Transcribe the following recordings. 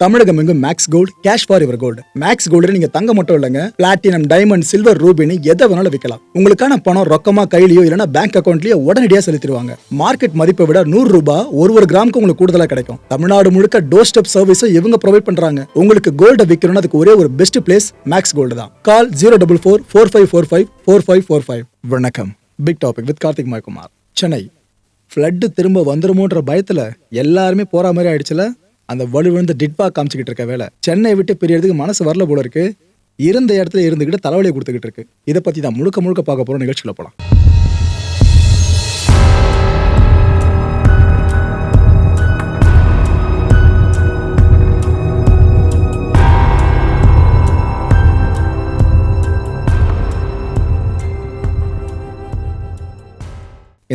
தமிழகம் எங்கும் Max Gold cash for your gold. Max Gold நீங்க தங்க மட்டும் இல்லைங்க, பிளாட்டினம், டைமண்ட், சில்வர், ரூபினி எதை வேணாலும் விற்கலாம். உங்களுக்கான பணம் ரொக்கமா கையிலயோ இல்லைன்னா பேங்க் அக்கௌண்ட்லயோ உடனடியாக செலுத்திடுவாங்க. மார்க்கெட் மதிப்பை விட 100 ரூபாய் ஒரு கிராமுக்கு உங்களுக்கு கூடுதலாக கிடைக்கும். தமிழ்நாடு முழுக்க டோர் ஸ்டெப் சர்வீஸும் இவங்க ப்ரொவைட் பண்றாங்க. உங்களுக்கு கோல்ட விற்கணும்னு அதுக்கு ஒரே ஒரு பெஸ்ட் பிளேஸ் மேக்ஸ் கோல்டு தான். கால் 04445454545. வணக்கம். Big topic with Karthik Maikumar. Chennai flood திரும்ப வந்துருமோன்ற பயத்துல எல்லாருமே போற மாதிரி ஆயிடுச்சுல. அந்த வலு விழுந்து டிட்பா காமிச்சுக்கிட்டு இருக்க வேலை சென்னை விட்டு பிரியறதுக்கு மனசு வரல போல இருக்கு. இருந்த இடத்துல இருந்துகிட்டு தலைவலியை கொடுத்துக்கிட்டு இருக்கு. இதை பத்தி தான் முழுக்க பார்க்க போறோம். நிகழ்ச்சியில போலாம்.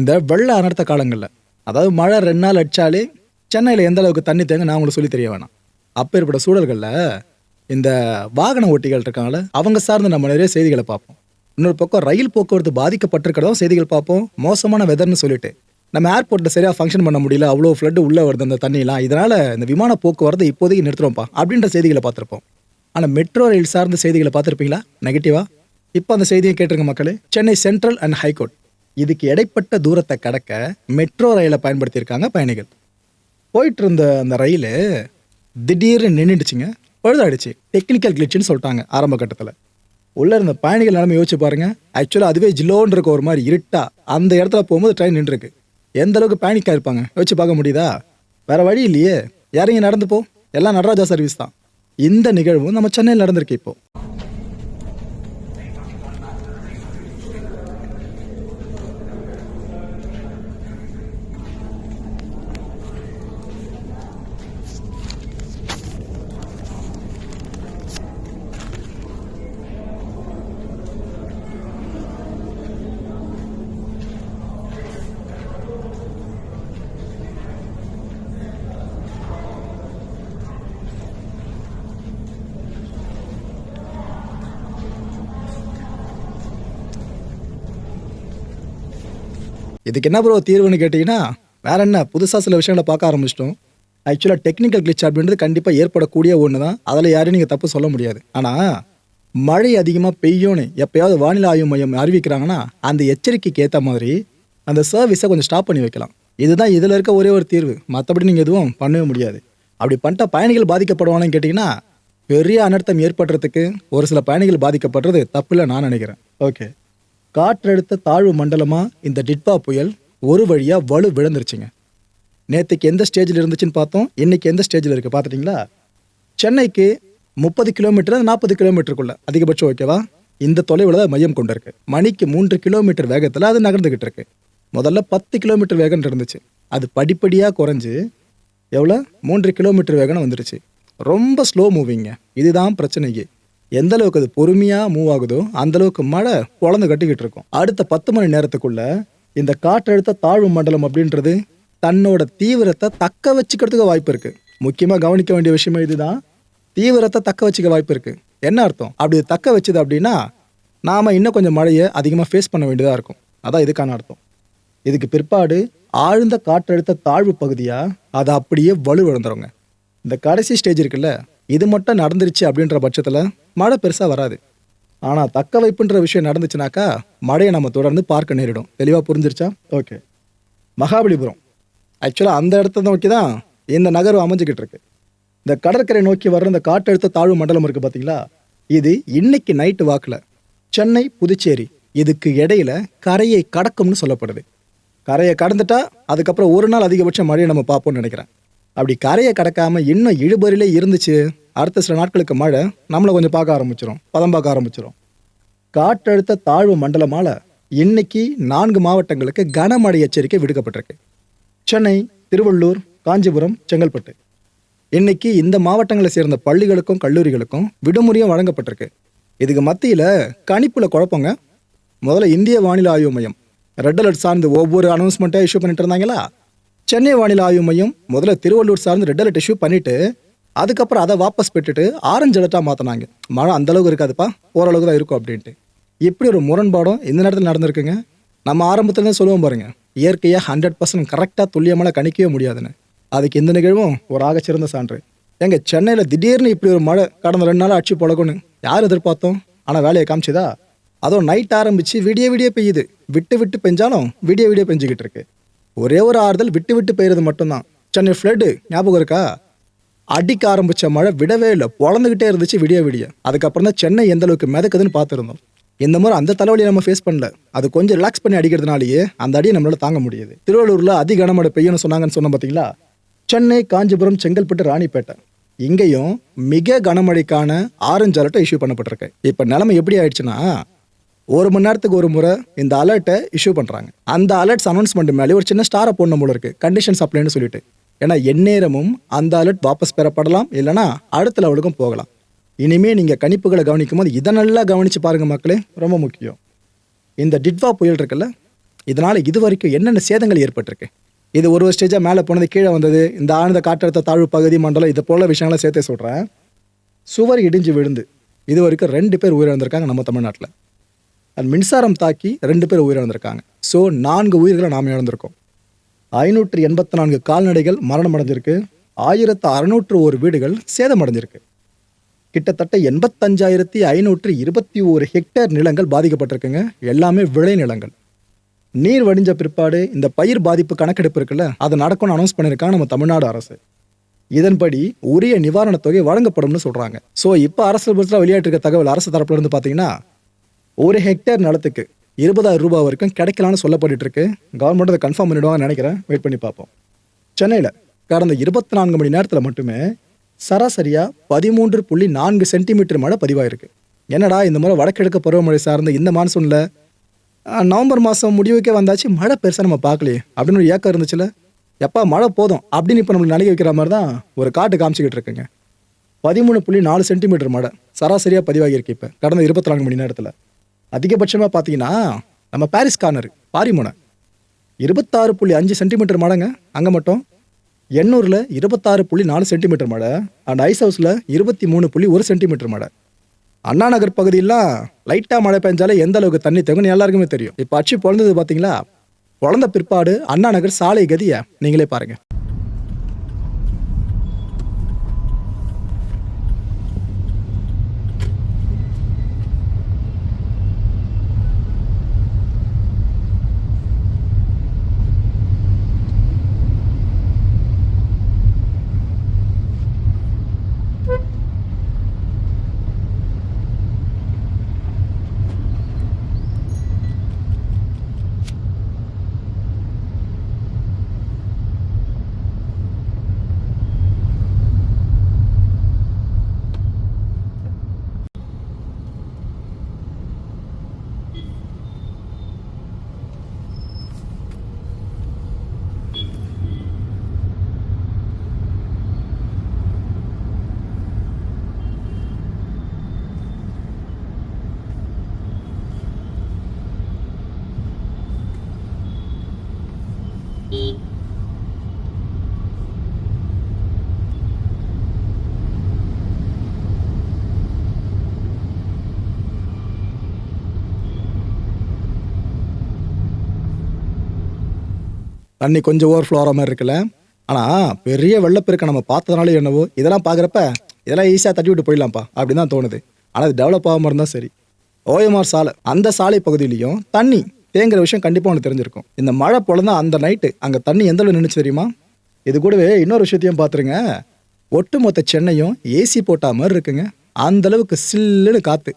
இந்த வெள்ள அனர்த்த காலங்கள்ல, அதாவது மழை 2 நாள் அடிச்சாலே சென்னையில் எந்த அளவுக்கு தண்ணி தேங்க நான் உங்களுக்கு சொல்லி தெரிய வேணாம். அப்பேற்பட்ட சூழல்களில் இந்த வாகன ஓட்டிகள் இருக்காங்கள, அவங்க சார்ந்து நம்ம நிறைய செய்திகளை பார்ப்போம். இன்னொரு பக்கம் ரயில் போக்குவரத்து பாதிக்கப்பட்டிருக்கிறதும் செய்திகள் பார்ப்போம். மோசமான வெதர்னு சொல்லிட்டு நம்ம ஏர்போர்ட்டில் சரியாக ஃபங்க்ஷன் பண்ண முடியல, அவ்வளோ ஃப்ளட்டு உள்ளே வருது அந்த தண்ணிலாம், இதனால் இந்த விமான போக்குவரத்து இப்போதைக்கு நிறுத்துறோம்ப்பா அப்படின்ற செய்திகளை பார்த்துருப்போம். ஆனால் மெட்ரோ ரயில் சார்ந்த செய்திகளை பார்த்துருப்பீங்களா நெகட்டிவா? இப்போ அந்த செய்தியை கேட்டிருங்க மக்களே. சென்னை சென்ட்ரல் அண்ட் ஹைகோர்ட் இதுக்கு இடைப்பட்ட தூரத்தை கடக்க மெட்ரோ ரயிலை பயன்படுத்தியிருக்காங்க பயணிகள். போயிட்டு இருந்த அந்த ரயில் திடீர்னு நின்றுடுச்சுங்க, பழுதாயிடுச்சு. டெக்னிக்கல் கிளிச்சுன்னு சொல்லிட்டாங்க ஆரம்ப கட்டத்தில். உள்ளே இருந்த பயணிகள் நிலைமை யோசிச்சு பாருங்க. ஆக்சுவலாக அதுவே ஜில்லோன்னு இருக்க ஒரு மாதிரி இருட்டா அந்த இடத்துல போகும்போது ட்ரெயின் நின்றுருக்கு. எந்த அளவுக்கு பேனிக்காக இருப்பாங்க யோசிச்சு பார்க்க முடியுதா? வேற வழி இல்லையே, இறங்கி நடந்து போ, எல்லாம் நடராஜா சர்வீஸ் தான். இந்த நிகழ்வும் நம்ம சென்னையில் நடந்திருக்கு. இப்போ இதுக்கு என்ன ப்ரோ தீர்வுன்னு கேட்டிங்கன்னா, வேற என்ன, புதுசாக சில விஷயங்களை பார்க்க ஆரம்பிச்சிட்டோம். ஆக்சுவலாக டெக்னிக்கல் கிளிச் அப்படின்றது கண்டிப்பாக ஏற்படக்கூடிய ஒன்று தான். அதில் யாரையும் நீங்கள் தப்பு சொல்ல முடியாது. ஆனால் மழை அதிகமாக பெய்யும்னு எப்பயாவது வானிலை ஆய்வு மையம் அறிவிக்கிறாங்கன்னா அந்த எச்சரிக்கைக்கு ஏற்ற மாதிரி அந்த சர்வீஸை கொஞ்சம் ஸ்டாப் பண்ணி வைக்கலாம். இதுதான் இதில் இருக்க ஒரே ஒரு தீர்வு. மற்றபடி நீங்கள் எதுவும் பண்ணவே முடியாது. அப்படி பண்ணிட்டா பயணிகள் பாதிக்கப்படுவானு கேட்டிங்கன்னா, பெரிய அனர்த்தம் ஏற்படுறதுக்கு ஒரு சில பயணிகள் பாதிக்கப்படுறது தப்பில்லை நான் நினைக்கிறேன். ஓகே, காற்றழுத்த தாழ்வு மண்டலமாக இந்த டிட்பா புயல் ஒரு வழியாக வலு விழுந்துருச்சுங்க. நேற்றுக்கு எந்த ஸ்டேஜில் இருந்துச்சுன்னு பார்த்தோம், இன்னைக்கு எந்த ஸ்டேஜில் இருக்குது பார்த்துட்டிங்களா? சென்னைக்கு 30 கிலோமீட்டர் 40 கிலோமீட்டருக்குள்ள அதிகபட்சம், ஓகேவா? இந்த தொலைவில் தான் மையம் கொண்டு இருக்கு. மணிக்கு 3 கிலோமீட்டர் வேகத்தில் அது நகர்ந்துக்கிட்டு இருக்கு. முதல்ல 10 கிலோமீட்டர் வேகம் இருந்துச்சு, அது படிப்படியாக குறைஞ்சு எவ்வளோ 3 கிலோமீட்டர் வேகம் வந்துருச்சு. ரொம்ப ஸ்லோ மூவிங்க. இதுதான் பிரச்சனைக்கு. எந்த அளவுக்கு அது பொறுமையாக மூவ் ஆகுதோ அந்த அளவுக்கு மழை குழந்தை கட்டிக்கிட்டு இருக்கும். அடுத்த 10 மணி நேரத்துக்குள்ள இந்த காற்றழுத்த தாழ்வு மண்டலம் அப்படின்றது தன்னோட தீவிரத்தை தக்க வச்சுக்கிறதுக்கு வாய்ப்பு இருக்கு. முக்கியமாக கவனிக்க வேண்டிய விஷயமே இதுதான், தீவிரத்தை தக்க வச்சுக்க வாய்ப்பு இருக்கு. என்ன அர்த்தம்? அப்படி தக்க வச்சுது அப்படின்னா நாம இன்னும் கொஞ்சம் மழையை அதிகமாக ஃபேஸ் பண்ண வேண்டியதாக இருக்கும். அதான் இதுக்கான அர்த்தம். இதுக்கு பிற்பாடு ஆழ்ந்த காற்றழுத்த தாழ்வு பகுதியாக அதை அப்படியே வலு விழுந்துருங்க. இந்த கடைசி ஸ்டேஜ் இருக்குல்ல, இது மட்டும் நடந்துருச்சு அப்படின்ற பட்சத்தில் மழை பெருசாக வராது. ஆனால் தக்க வைப்புன்ற விஷயம் நடந்துச்சுனாக்கா மழையை நம்ம தொடர்ந்து பார்க்க நேரிடும். தெளிவாக புரிஞ்சிருச்சா? ஓகே, மகாபலிபுரம் ஆக்சுவலாக அந்த இடத்த நோக்கி தான் இந்த நகர்வு அமைஞ்சிக்கிட்டு இருக்கு. இந்த கடற்கரை நோக்கி வர்ற இந்த காற்றழுத்த தாழ்வு மண்டலம் இருக்குது பார்த்தீங்களா, இது இன்னைக்கு நைட்டு வாக்கில் சென்னை புதுச்சேரி இதுக்கு இடையில கரையை கடக்கும்னு சொல்லப்படுது. கரையை கடந்துட்டா அதுக்கப்புறம் ஒரு நாள் அதிகபட்சம் மழையை நம்ம பார்ப்போம்னு நினைக்கிறேன். அப்படி கரையை கடக்காம இன்னும் இழுபறிலே இருந்துச்சு, அடுத்த சில நாட்களுக்கு மழை நம்மளை கொஞ்சம் பார்க்க ஆரம்பிச்சிடும், பதம் பார்க்க ஆரம்பிச்சிடும். காற்றழுத்த தாழ்வு மண்டலமால இன்னைக்கு 4 மாவட்டங்களுக்கு கனமழை எச்சரிக்கை விடுக்கப்பட்டிருக்கு. சென்னை, திருவள்ளூர், காஞ்சிபுரம், செங்கல்பட்டு. இன்னைக்கு இந்த மாவட்டங்களை சேர்ந்த பள்ளிகளுக்கும் கல்லூரிகளுக்கும் விடுமுறையும் வழங்கப்பட்டிருக்கு. இதுக்கு மத்தியில் கணிப்புல குழப்பங்க. முதல்ல இந்திய வானிலை ஆய்வு மையம் ரெட் அலர்ட் சார்ந்து ஒவ்வொரு அனௌன்ஸ்மெண்ட்டாக இஷ்யூ பண்ணிட்டு இருந்தாங்களா. சென்னை வானிலை ஆய்வு மையம் முதல்ல திருவள்ளூர் சார்ந்து ரெட் அலர்ட் இஷ்யூ பண்ணிட்டு அதுக்கப்புறம் அதை வாபஸ் பெற்றுட்டு ஆரஞ்சு அலர்ட்டாக மாற்றினாங்க. மழை அந்தளவுக்கு இருக்காதுப்பா, ஓரளவுக்கு தான் இருக்கும் அப்படின்ட்டு. இப்படி ஒரு முரண்பாடும் இந்த நேரத்தில் நடந்திருக்குங்க. நம்ம ஆரம்பத்துலேருந்து சொல்லுவோம் பாருங்க, இயற்கையாக 100% கரெக்டாக துல்லியமாக கணிக்கவே முடியாதுன்னு. அதுக்கு இந்த நிகழ்வும் ஒரு ஆகச்சிறந்த சான்று. எங்க சென்னையில் திடீர்னு இப்படி ஒரு மழை கடந்த 2 நாள் அடிச்சு பொழக்கணும் யார் எதிர்பார்த்தோம்? ஆனால் வேலையை காமிச்சுதா? அதுவும் நைட் ஆரம்பிச்சு விடிய விடிய பெய்யுது. விட்டு விட்டு பெஞ்சாலும் விடிய விடிய பெஞ்சுக்கிட்டு இருக்கு. ஒரே ஒரு ஆறுதல் விட்டு விட்டு பெய்யுறது மட்டும்தான். சென்னை ஃப்ளட்டு ஞாபகம் இருக்கா? அடிக்க ஆரம்பிச்ச மழை விடவே இல்லை, பொழந்துக்கிட்டே இருந்துச்சு விடிய விடிய. அதுக்கப்புறம் தான் சென்னை எந்த அளவுக்கு மிதக்குதுன்னு பார்த்துருந்தோம். இந்த மாதிரி அந்த தலைவலியை நம்ம ஃபேஸ் பண்ணல. அது கொஞ்சம் ரிலாக்ஸ் பண்ணி அடிக்கிறதுனாலேயே அந்த அடியை நம்மளால தாங்க முடியுது. திருவள்ளூரில் அதி கனமழை பெய்யும்னு சொன்னாங்கன்னு சொன்ன பார்த்தீங்களா? சென்னை, காஞ்சிபுரம், செங்கல்பட்டு, ராணிப்பேட்டை இங்கேயும் மிக கனமழைக்கான ஆரஞ்சு அலர்ட்டை இஷ்யூ பண்ணப்பட்டிருக்கு. இப்போ நிலைமை எப்படி ஆயிடுச்சுன்னா, 1 மணி நேரத்துக்கு ஒரு முறை இந்த அலர்ட்டை இஷ்யூ பண்ணுறாங்க. அந்த அலர்ட்ஸ் அனௌன்ஸ்மெண்ட் மேலே ஒரு சின்ன ஸ்டாரை போடணும் போல இருக்கு, கண்டிஷன் சப்ளைன்னு சொல்லிட்டு. ஏன்னா எந்நேரமும் அந்த அலர்ட் வாபஸ் பெறப்படலாம், இல்லைனா அடுத்த லெவலுக்கும் போகலாம். இனிமே நீங்கள் கணிப்புகளை கவனிக்கும் போது இதை நல்லா கவனித்து பாருங்கள் மக்களே, ரொம்ப முக்கியம். இந்த டிட்வா புயல் இருக்குல்ல, இதனால் இது வரைக்கும் என்னென்ன சேதங்கள் ஏற்பட்டிருக்கு? இது ஒரு ஸ்டேஜாக மேலே போனது, கீழே வந்தது, இந்த ஆழ்ந்த காற்றழுத்த தாழ்வு பகுதி மண்டலம், இது போல விஷயங்களை சேர்த்தே சொல்கிறேன். சுவர் இடிஞ்சு விழுந்து இது வரைக்கும் 2 பேர் உயிரிழந்திருக்காங்க நம்ம தமிழ்நாட்டில். அது மின்சாரம் தாக்கி 2 பேர் உயிரிழந்திருக்காங்க. ஸோ 4 உயிர்களை நாம் இழந்திருக்கோம். 584 கால்நடைகள் மரணம் அடைஞ்சிருக்கு. 1601 வீடுகள் சேதமடைஞ்சிருக்கு. கிட்டத்தட்ட 85,521 ஹெக்டேர் நிலங்கள் பாதிக்கப்பட்டிருக்குங்க. எல்லாமே விளை நிலங்கள். நீர் வடிஞ்ச பிற்பாடு இந்த பயிர் பாதிப்பு கணக்கெடுப்பு இருக்குல்ல, அதை நடக்கும்னு அனௌன்ஸ் பண்ணியிருக்காங்க நம்ம தமிழ்நாடு அரசு. இதன்படி உரிய நிவாரணத் தொகை வழங்கப்படும்னு சொல்கிறாங்க. ஸோ இப்போ அரசு பட்சத்தில் வெளியாட்டிருக்க தகவல் அரசு தரப்புல இருந்து பார்த்தீங்கன்னா, 1 ஹெக்டேர் நிலத்துக்கு 20,000 ரூபாய் வரைக்கும் கிடைக்கலான்னு சொல்லப்பட்டு இருக்கு. கவர்மெண்ட் அதை கன்ஃபார்ம் பண்ணிடுவாங்கன்னு நினைக்கிறேன். வெயிட் பண்ணி பார்ப்போம். சென்னையில் கடந்த 24 மணி நேரத்தில் மட்டுமே சராசரியாக 13.4 சென்டிமீட்டர் மழை பதிவாயிருக்கு. என்னடா இந்த முறை வடகிழக்கு பருவமழை சார்ந்த இந்த மான்சூனில் நவம்பர் மாதம் முடிவுக்கே வந்தாச்சு, மழை பெருசாக நம்ம பார்க்கலையே அப்படின்னு ஒரு ஏக்கம் இருந்துச்சுல. எப்பா மழை போதும் அப்படின்னு இப்போ நம்மளை நடிக்க வைக்கிற மாதிரி தான் ஒரு காட்டு காமிச்சிக்கிட்டு இருக்குங்க. 13.4 சென்டிமீட்டர் மழை சராசரியாக பதிவாகியிருக்கு இப்போ கடந்த 24 மணி நேரத்தில். அதிகபட்சமாக பார்த்தீங்கன்னா நம்ம பாரிஸ் கார்னர் பாரிமுனை 26.5 சென்டிமீட்டர் மழைங்க. அங்கே மட்டும் எண்ணூரில் 26.4 சென்டிமீட்டர் மழை. அண்ட் ஐஸ் ஹவுஸில் 23.1 சென்டிமீட்டர் மழை. அண்ணா நகர் பகுதியெல்லாம் லைட்டாக மழை பெஞ்சாலே எந்த அளவுக்கு தண்ணி தேங்குன்னு எல்லாருக்குமே தெரியும். இப்போ அச்சு பொழந்தது பார்த்தீங்களா? பொழந்த பிற்பாடு அண்ணா நகர் சாலை கதியை நீங்களே பாருங்கள். தண்ணி கொஞ்சம் ஓவர்ஃப்ளோ ஆகிற மாதிரி இருக்குல்ல. ஆனால் பெரிய வெள்ளப்பெருக்கை நம்ம பார்த்ததுனால என்னவோ இதெல்லாம் பார்க்குறப்ப இதெல்லாம் ஈஸியாக தட்டி விட்டு போயிடலாம்ப்பா அப்படின்னு தான் தோணுது. ஆனால் அது டெவலப் ஆகாமல் இருந்தால் சரி. ஓஎம்ஆர் சாலை, அந்த சாலை பகுதியிலையும் தண்ணி தேங்குற விஷயம் கண்டிப்பாக ஒன்று தெரிஞ்சிருக்கும். இந்த மழை பொழுது அந்த நைட்டு அங்கே தண்ணி எந்த அளவு நின்றுச்சு தெரியுமா? இது கூடவே இன்னொரு விஷயத்தையும் பார்த்துருங்க. ஒட்டுமொத்த சென்னையும் ஏசி போட்டா மாதிரி இருக்குங்க. அந்த அளவுக்கு சில்லுன்னு காற்று.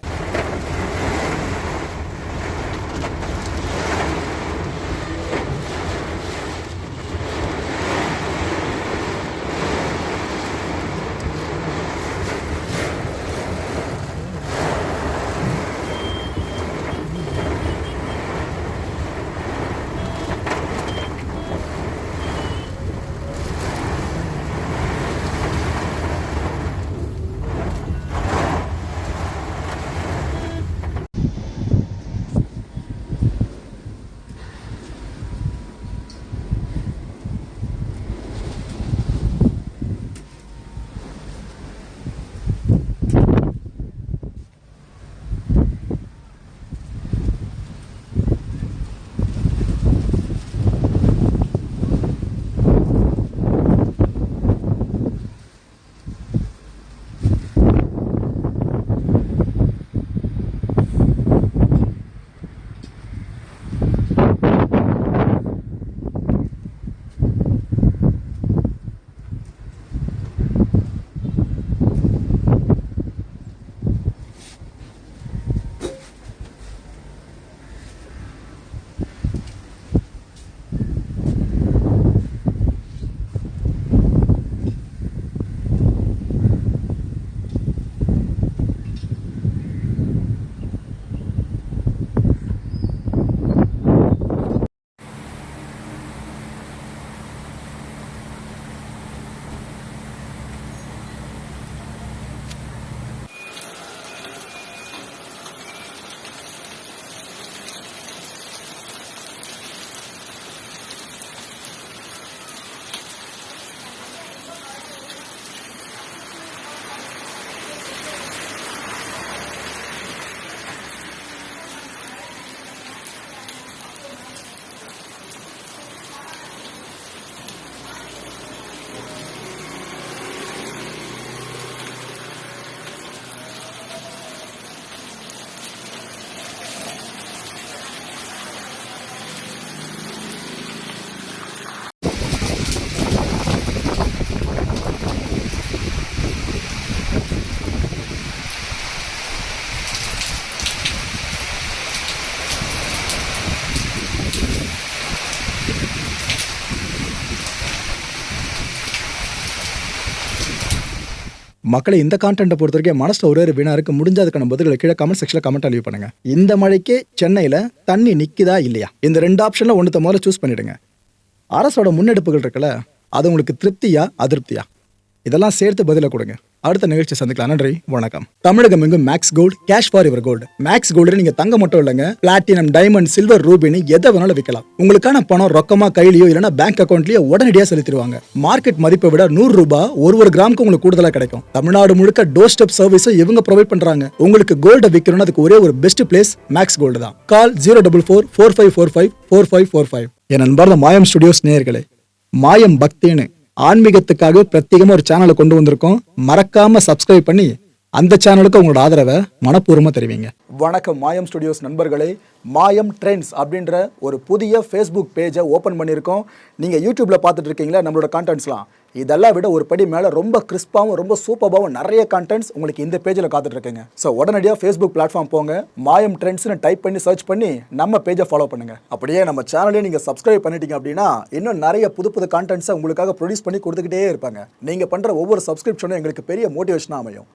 மக்களை இந்த கான்டென்ட்டை பொறுத்த வரைக்கும் மனசில் ஒரே ஒரு வினா இருக்கு. முடிஞ்ச அதுக்கான பதில்களை கீழே கமெண்ட் செக்ஷனில் கமெண்ட் லீவ் பண்ணுங்க. இந்த மழைக்கு சென்னையில் தண்ணி நிற்குதா இல்லையா? இந்த 2 ஆப்ஷனில் ஒன்றுத்த முதல்ல சூஸ் பண்ணிடுங்க. அரசோட முன்னெடுப்புகள் இருக்குல்ல, அது உங்களுக்கு திருப்தியா அதிருப்தியா? இதெல்லாம் சேர்த்து பதிலை கொடுங்க. அடுத்த நிகழ்ச்சி சந்திக்கலாம். நன்றி, வணக்கம். தமிழகம் எங்கும் Max Gold, cash for your gold. Max Gold நீங்க தங்க மட்டும் இல்லைங்க, பிளாட்டினம், டைமண்ட், சில்வர், ரூபினி எதை வேணாலும் விற்கலாம். உங்களுக்கான பணம் ரொக்கமா கையிலயோ இல்லைன்னா பேங்க் அக்கௌண்ட்லயோ உடனடியாக செலுத்திடுவாங்க. மார்க்கெட் மதிப்பை விட 100 ரூபாய் ஒரு கிராமுக்கு உங்களுக்கு கூடுதலா கிடைக்கும். தமிழ்நாடு முழுக்க டோர் ஸ்டெப் சர்வீஸ் இவங்க ப்ரொவைட் பண்றாங்க. உங்களுக்கு கோல்ட விற்கணும்னா அதுக்கு ஒரே ஒரு பெஸ்ட் பிளேஸ் மேக்ஸ் கோல்டு தான். கால் 04445454545. என் நண்பர் மாயம் ஸ்டுடியோஸ் நேயர்களே, மாயம் பக்தின்னு ஆன்மீகத்துக்காக பிரத்யேகமா ஒரு சேனலை கொண்டு வந்திருக்கோம். மறக்காம சப்ஸ்கிரைப் பண்ணி அந்த சேனலுக்கு உங்களோட ஆதரவை மனப்பூர்வமா தெரிவிங்க. வணக்கம் மாயம் ஸ்டுடியோஸ் நண்பர்களே. மாயம் ட்ரெண்ட்ஸ் அப்படின்ற ஒரு புதிய ஃபேஸ்புக் பேஜை ஓப்பன் பண்ணியிருக்கோம். நீங்கள் யூடியூப்ல பார்த்துட்டு இருக்கீங்களா நம்மளோட கான்டென்ட்ஸ்லாம், இதெல்லாம் விட ஒரு படி மேலே ரொம்ப கிறிஸ்பாகவும் ரொம்ப சூப்பராகவும் நிறைய கான்டென்ட்ஸ் உங்களுக்கு இந்த பேஜில் காத்துட்டு இருக்குங்க. ஸோ உடனடியாக ஃபேஸ்புக் பிளாட்ஃபார்ம் போங்க, மாயம் ட்ரெண்ட்ஸ்னு டைப் பண்ணி சர்ச் பண்ணி நம்ம பேஜை ஃபாலோ பண்ணுங்க. அப்படியே நம்ம சேனலையும் நீங்கள் சப்ஸ்கிரைப் பண்ணிட்டீங்க அப்படின்னா இன்னும் நிறைய புது புது கான்டென்ட்ஸை உங்களுக்காக ப்ரொடியூஸ் பண்ணி கொடுத்துக்கிட்டே இருப்பாங்க. நீங்கள் பண்ணுற ஒவ்வொரு சப்ஸ்கிரிப்ஷனும் எங்களுக்கு பெரிய மோட்டிவேஷனாக அமையும்.